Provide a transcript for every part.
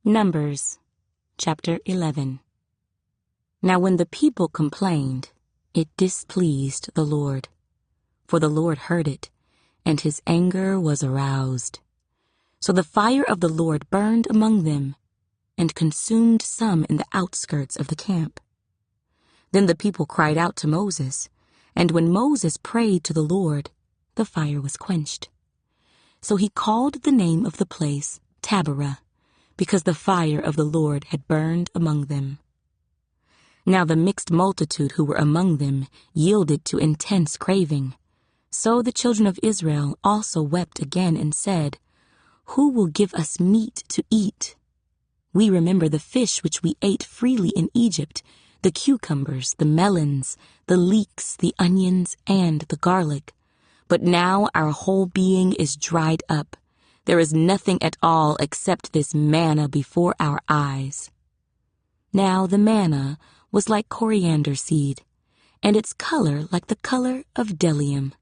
Numbers, chapter 11. Now when the people complained, it displeased the Lord, for the Lord heard it, and his anger was aroused. So the fire of the Lord burned among them, and consumed some in the outskirts of the camp. Then the people cried out to Moses, and when Moses prayed to the Lord, the fire was quenched. So he called the name of the place Taberah, because the fire of the Lord had burned among them. Now the mixed multitude who were among them yielded to intense craving. So the children of Israel also wept again and said, "Who will give us meat to eat? We remember the fish which we ate freely in Egypt, the cucumbers, the melons, the leeks, the onions, and the garlic. But now our whole being is dried up. There is nothing at all except this manna before our eyes." Now the manna was like coriander seed, and its color like the color of bdellium.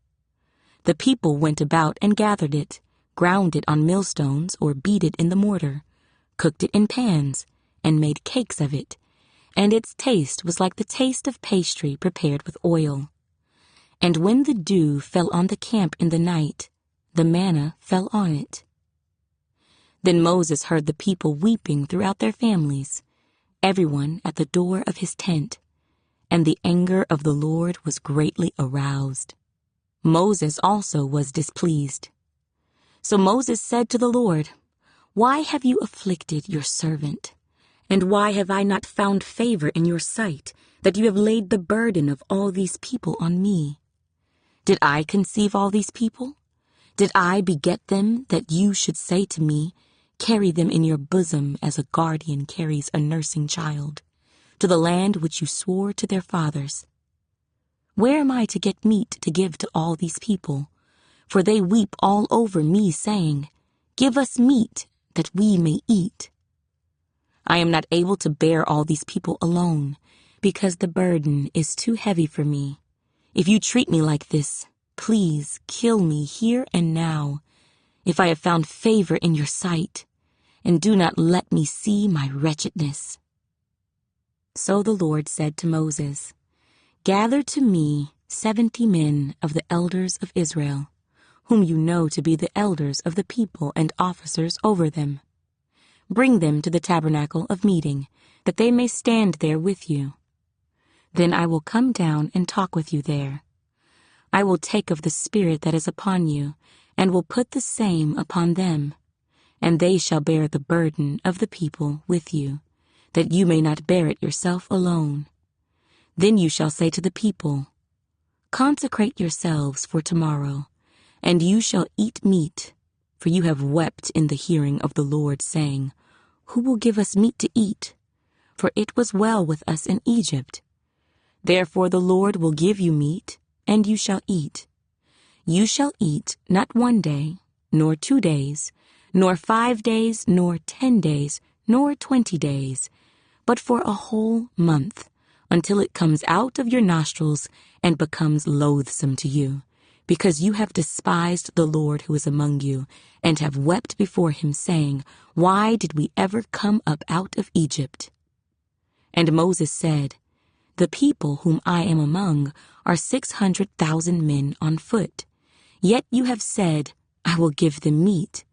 The people went about and gathered it, ground it on millstones or beat it in the mortar, cooked it in pans, and made cakes of it, and its taste was like the taste of pastry prepared with oil. And when the dew fell on the camp in the night, the manna fell on it. Then Moses heard the people weeping throughout their families, everyone at the door of his tent, and the anger of the Lord was greatly aroused. Moses also was displeased. So Moses said to the Lord, "Why have you afflicted your servant? And why have I not found favor in your sight, that you have laid the burden of all these people on me? Did I conceive all these people? Did I beget them, that you should say to me, 'Carry them in your bosom as a guardian carries a nursing child, to the land which you swore to their fathers'? Where am I to get meat to give to all these people? For they weep all over me, saying, 'Give us meat, that we may eat.' I am not able to bear all these people alone, because the burden is too heavy for me. If you treat me like this, please kill me here and now, if I have found favor in your sight, and do not let me see my wretchedness." So the Lord said to Moses, "Gather to me 70 men of the elders of Israel, whom you know to be the elders of the people and officers over them. Bring them to the tabernacle of meeting, that they may stand there with you. Then I will come down and talk with you there. I will take of the Spirit that is upon you, and will put the same upon them, and they shall bear the burden of the people with you, that you may not bear it yourself alone. Then you shall say to the people, 'Consecrate yourselves for tomorrow, and you shall eat meat, for you have wept in the hearing of the Lord, saying, Who will give us meat to eat? For it was well with us in Egypt. Therefore the Lord will give you meat, and you shall eat. You shall eat not 1 day, nor 2 days, nor 5 days, nor 10 days, nor 20 days, but for a whole month, until it comes out of your nostrils and becomes loathsome to you, because you have despised the Lord who is among you, and have wept before him, saying, Why did we ever come up out of Egypt?" And Moses said, "The people whom I am among are 600,000 men on foot. Yet you have said, I will give them meat,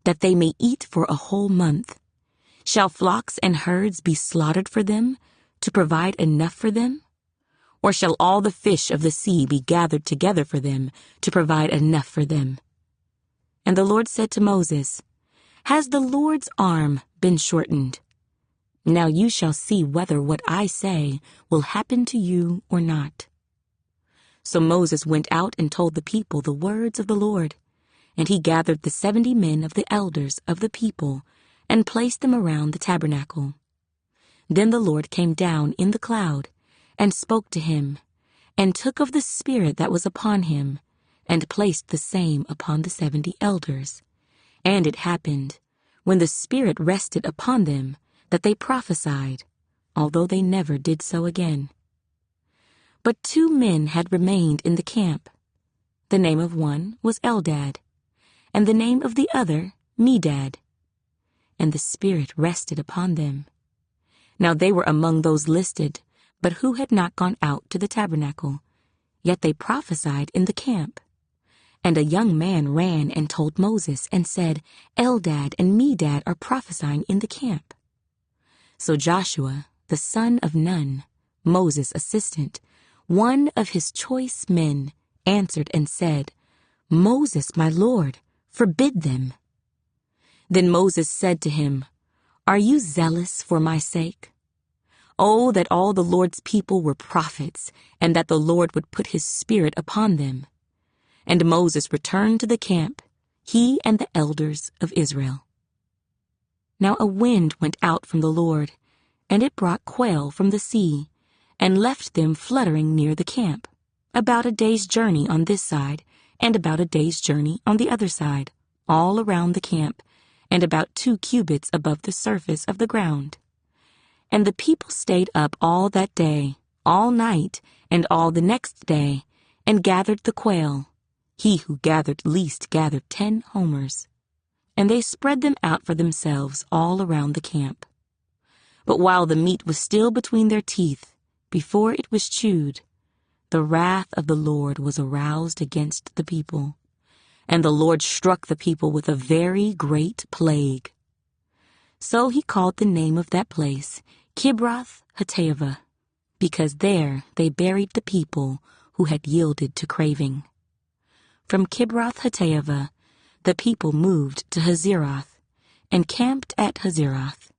that they may eat for a whole month. Shall flocks and herds be slaughtered for them, to provide enough for them? Or shall all the fish of the sea be gathered together for them, to provide enough for them?" And the Lord said to Moses, "Has the Lord's arm been shortened? Now you shall see whether what I say will happen to you or not." So Moses went out and told the people the words of the Lord, and he gathered the 70 men of the elders of the people, and placed them around the tabernacle. Then the Lord came down in the cloud, and spoke to him, and took of the Spirit that was upon him, and placed the same upon the 70 elders. And it happened, when the Spirit rested upon them, that they prophesied, although they never did so again. But 2 men had remained in the camp. The name of one was Eldad, and the name of the other Medad. and the Spirit rested upon them. Now they were among those listed, but who had not gone out to the tabernacle, yet they prophesied in the camp. And a young man ran and told Moses and said, Eldad and Medad are prophesying in the camp. So Joshua, the son of Nun, Moses' assistant, one of his choice men, answered and said, Moses, my lord, forbid them. Then Moses said to him, Are you zealous for my sake? Oh, that all the Lord's people were prophets, and that the Lord would put his Spirit upon them. And Moses returned to the camp, he and the elders of Israel. Now a wind went out from the Lord, and it brought quail from the sea, and left them fluttering near the camp, about a day's journey on this side, and about a day's journey on the other side, all around the camp, and about 2 cubits above the surface of the ground. And the people stayed up all that day, all night, and all the next day, and gathered the quail. He who gathered least gathered 10 homers. And they spread them out for themselves all around the camp. But while the meat was still between their teeth, before it was chewed, the wrath of the Lord was aroused against the people, and the Lord struck the people with a very great plague. So he called the name of that place Kibroth Hattaavah, because there they buried the people who had yielded to craving. From Kibroth Hattaavah, the people moved to Hazeroth, and camped at Hazeroth.